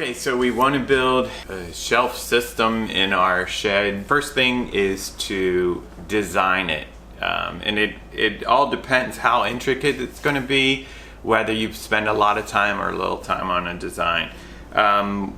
Okay, so we want to build a shelf system in our shed. First thing is to design it. And it all depends how intricate it's going to be, whether you spend a lot of time or a little time on a design.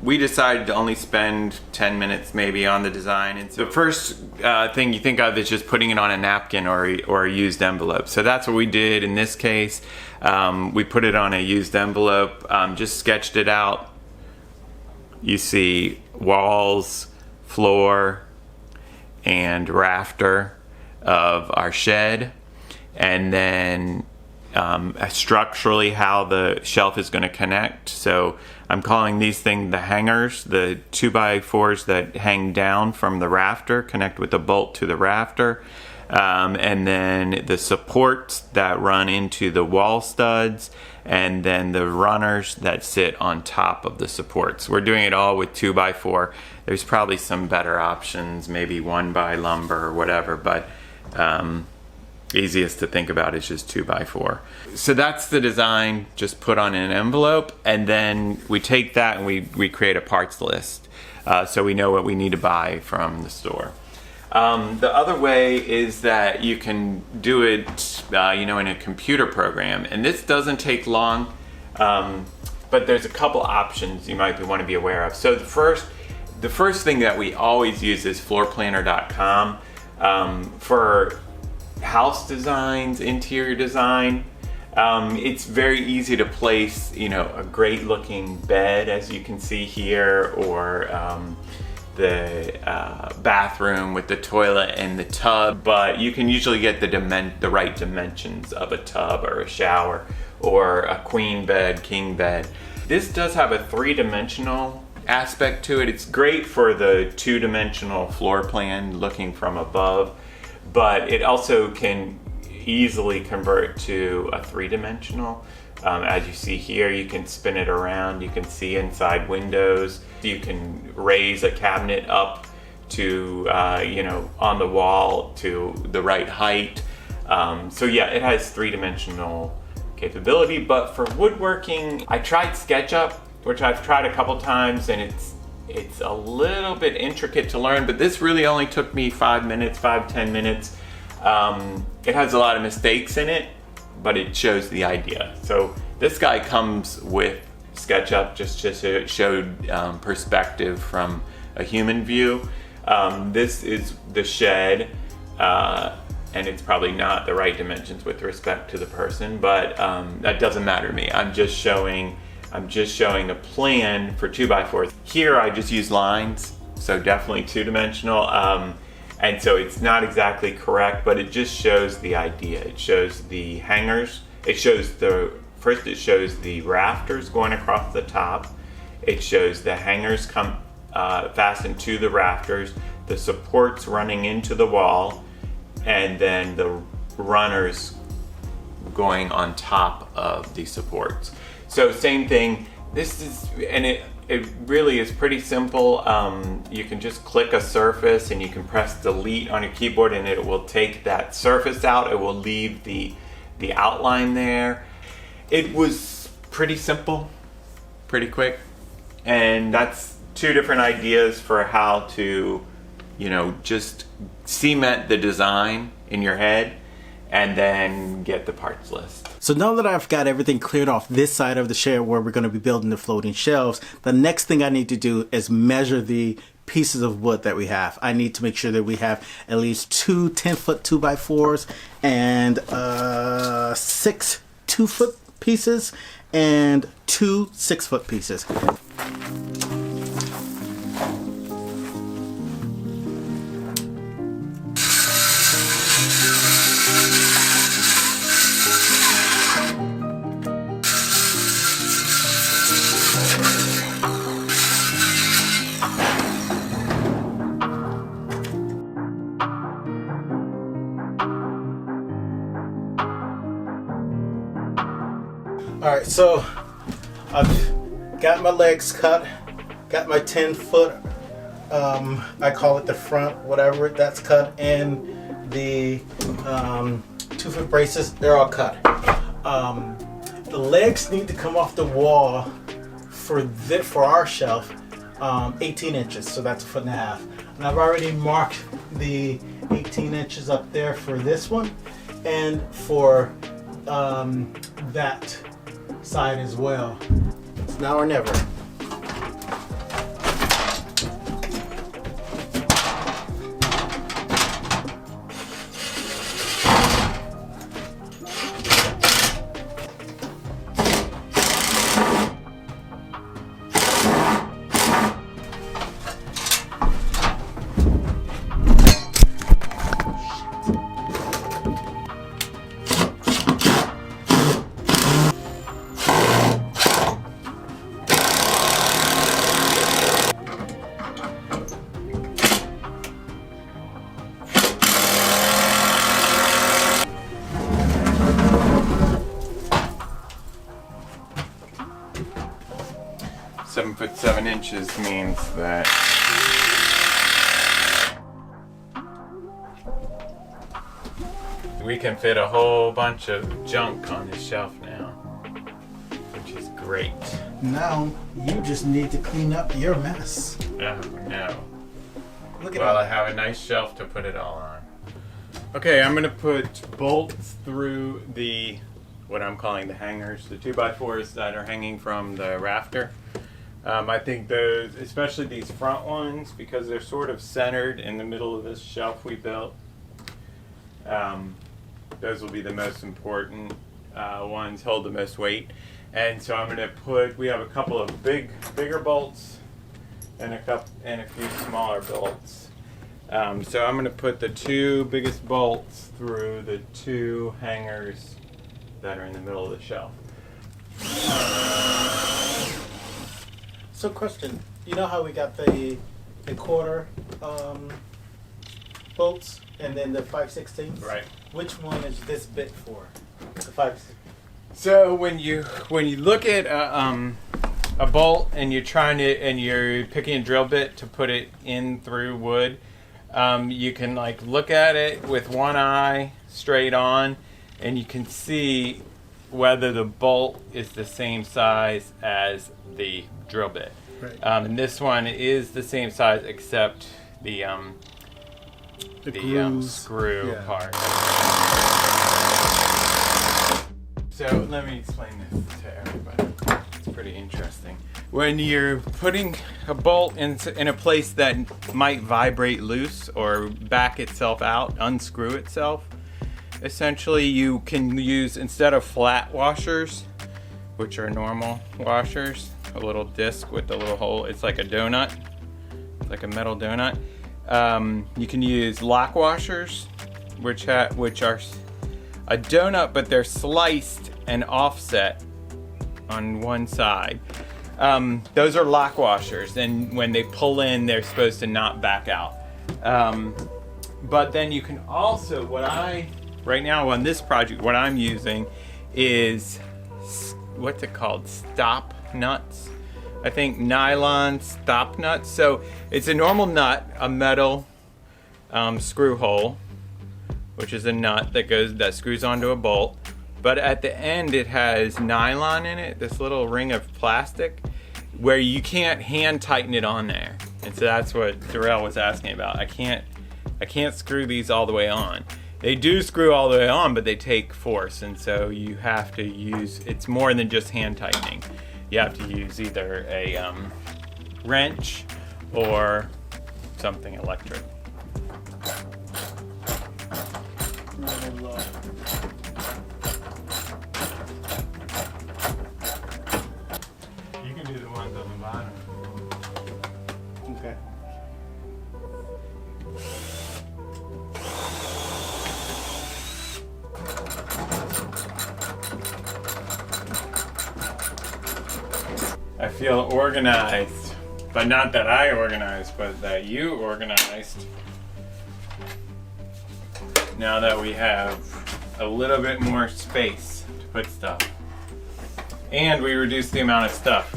We decided to only spend 10 minutes maybe on the design. And so the first thing you think of is just putting it on a napkin or a used envelope. So that's what we did in this case. We put it on a used envelope, just sketched it out. You see walls, floor, and rafter of our shed, and then structurally how the shelf is going to connect. So I'm calling these things the hangers, the 2x4s that hang down from the rafter, connect with a bolt to the rafter. And then the supports that run into the wall studs, and then the runners that sit on top of the supports. We're doing it all with 2x4. There's probably some better options, maybe 1x lumber or whatever, but easiest to think about is just 2x4. So that's the design, just put on an envelope, and then we take that and we create a parts list, so we know what we need to buy from the store. The other way is that you can do it, in a computer program, and this doesn't take long, but there's a couple options you might want to be aware of. So the first thing that we always use is floorplanner.com for house designs, interior design. It's very easy to place, a great looking bed, as you can see here, or the bathroom with the toilet and the tub, but you can usually get the right dimensions of a tub or a shower or a queen bed, king bed. This does have a 3-dimensional aspect to it. It's great for the 2-dimensional floor plan looking from above, but it also can easily convert to a 3-dimensional. As you see here, you can spin it around, you can see inside windows, you can raise a cabinet up to, on the wall to the right height. So yeah, it has 3-dimensional capability, but for woodworking, I tried SketchUp, which I've tried a couple times, and it's a little bit intricate to learn, but this really only took me 10 minutes. It has a lot of mistakes in it, but it shows the idea. So this guy comes with SketchUp just to show perspective from a human view. This is the shed, and it's probably not the right dimensions with respect to the person, but that doesn't matter to me. I'm just showing a plan for 2x4s. Here I just use lines, so definitely 2-dimensional. And so it's not exactly correct, but it just shows the idea. It shows the hangers. It shows the rafters going across the top. It shows the hangers come fastened to the rafters, the supports running into the wall, and then the runners going on top of the supports. So same thing. It really is pretty simple. You can just click a surface and you can press delete on your keyboard and it will take that surface out. It will leave the outline there. It was pretty simple, pretty quick. And that's 2 different ideas for how to, just cement the design in your head and then get the parts list. So now that I've got everything cleared off this side of the shed where we're going to be building the floating shelves, the next thing I need to do is measure the pieces of wood that we have. I need to make sure that we have at least 2 10-foot 2x4s and 6 2-foot pieces and 2 6-foot pieces. Alright, so I've got my legs cut, got my 10-foot, I call it the front, whatever, that's cut, and the 2-foot braces, they're all cut. The legs need to come off the wall for our shelf, 18 inches, so that's 1.5 feet. And I've already marked the 18 inches up there for this one, and for that side as well. It's now or never. Seven foot 7 inches means that we can fit a whole bunch of junk on this shelf now, which is great. Now you just need to clean up your mess. Oh no. Look at Well, I that. have a nice shelf to put it all on. Okay, I'm gonna put bolts through the, what I'm calling the hangers, the 2x4s that are hanging from the rafter. I think those, especially these front ones, because they're sort of centered in the middle of this shelf we built, those will be the most important ones, hold the most weight. And so I'm going to put, we have a couple of bigger bolts and a few smaller bolts. So I'm going to put the 2 biggest bolts through the 2 hangers that are in the middle of the shelf. So question, you know how we got the quarter bolts and then the 5/16? Right. Which one is this bit for? The 5. So when you look at a bolt and you're picking a drill bit to put it in through wood, you can like look at it with one eye straight on, and you can see whether the bolt is the same size as the drill bit. Right. And this one is the same size except the grooves. screw Yeah. part. So let me explain this to everybody. It's pretty interesting. When you're putting a bolt in a place that might vibrate loose or back itself out, unscrew itself, essentially you can use, instead of flat washers, which are normal washers, a little disc with a little hole, it's like a donut, it's like a metal donut. You can use lock washers, which are a donut, but they're sliced and offset on one side. Those are lock washers, and when they pull in, they're supposed to not back out. But then you can also, right now on this project, what I'm using is, what's it called? Stop nuts. I think nylon stop nuts. So it's a normal nut, a metal screw hole, which is a nut that screws onto a bolt. But at the end it has nylon in it, this little ring of plastic, where you can't hand tighten it on there. And so that's what Darrell was asking about. I can't screw these all the way on. They do screw all the way on, but they take force, and so you have to use, it's more than just hand tightening. You have to use either a wrench or something electric. You can do the ones on the bottom. Okay. I feel organized, but not that I organized, but that you organized. Now that we have a little bit more space to put stuff. And we reduced the amount of stuff.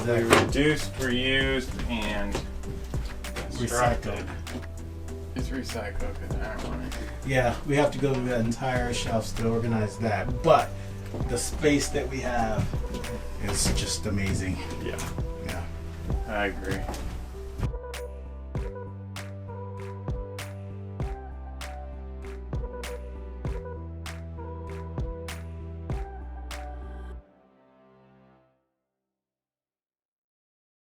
We reduced, reused, and Recycled. It's recycled because I don't want it. Yeah, we have to go through the entire shelves to organize that. But the space that we have is just amazing. Yeah, Yeah. I agree.